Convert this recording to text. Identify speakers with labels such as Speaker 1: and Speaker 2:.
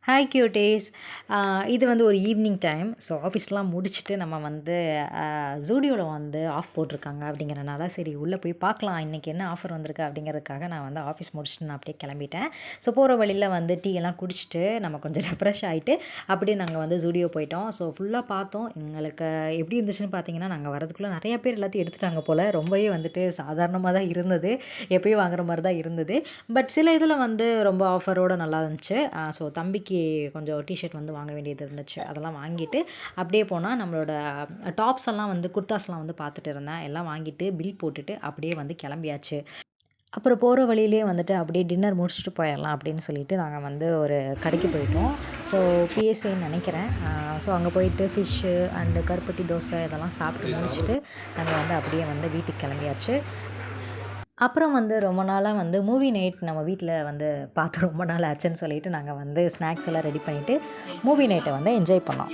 Speaker 1: Hi cuties. இது வந்து ஒரு ஈவினிங் டைம். ஸோ ஆஃபீஸ்லாம் முடிச்சுட்டு நம்ம வந்து ஜூடியோவில் வந்து ஆஃப் போட்டிருக்காங்க அப்படிங்கிறனால சரி உள்ளே போய் பார்க்கலாம் இன்றைக்கி என்ன ஆஃபர் வந்திருக்கு அப்படிங்கிறதுக்காக நான் வந்து ஆஃபீஸ் முடிச்சுட்டு நான் அப்படியே கிளம்பிட்டேன். ஸோ போகிற வழியில் வந்து டீ எல்லாம் குடிச்சிட்டு நம்ம கொஞ்சம் ரெஃப்ரெஷ் ஆகிட்டு அப்படியே நாங்கள் வந்து ஜூடியோ போயிட்டோம். ஸோ ஃபுல்லாக பார்த்தோம். எங்களுக்கு எப்படி இருந்துச்சுன்னு பார்த்தீங்கன்னா, நாங்கள் வரதுக்குள்ளே நிறைய பேர் எல்லாத்தையும் எடுத்துட்டாங்க போல். ரொம்பவே வந்துட்டு சாதாரணமாக தான் இருந்தது, எப்பயும் வாங்குற மாதிரி தான் இருந்தது. பட் சில இதில் வந்து ரொம்ப ஆஃபரோடு நல்லா இருந்துச்சு. ஸோ தம்பிக்கு கொஞ்சம் டிஷர்ட் வந்து வாங்க வேண்டியது இருந்துச்சு. அதெல்லாம் வாங்கிட்டு அப்படியே போனால் நம்மளோட டாப்ஸ் எல்லாம் வந்து குர்தாஸ்லாம் வந்து பார்த்துட்டு இருந்தேன். எல்லாம் வாங்கிட்டு பில் போட்டுட்டு அப்படியே வந்து கிளம்பியாச்சு. அப்புறம் போகிற வழியிலே வந்துட்டு அப்படியே டின்னர் முடிச்சுட்டு போயிடலாம் அப்படின்னு சொல்லிட்டு நாங்கள் வந்து ஒரு கடைக்கு போயிட்டோம். ஸோ பிஎஸ்ஏன்னு நினைக்கிறேன். ஸோ அங்கே போயிட்டு ஃபிஷ்ஷு அண்டு கருப்பட்டி தோசை இதெல்லாம் சாப்பிட்டு முடிச்சுட்டு நாங்கள் வந்து அப்படியே வந்து வீட்டுக்கு கிளம்பியாச்சு. அப்புறம் வந்து ரொம்ப நாளாக வந்து மூவி நைட் நம்ம வீட்டில் வந்து பார்த்து ரொம்ப நாள் ஆச்சுன்னு சொல்லிட்டு நாங்கள் வந்து ஸ்நாக்ஸ் எல்லாம் ரெடி பண்ணிவிட்டு மூவி நைட்டை வந்து என்ஜாய் பண்ணோம்.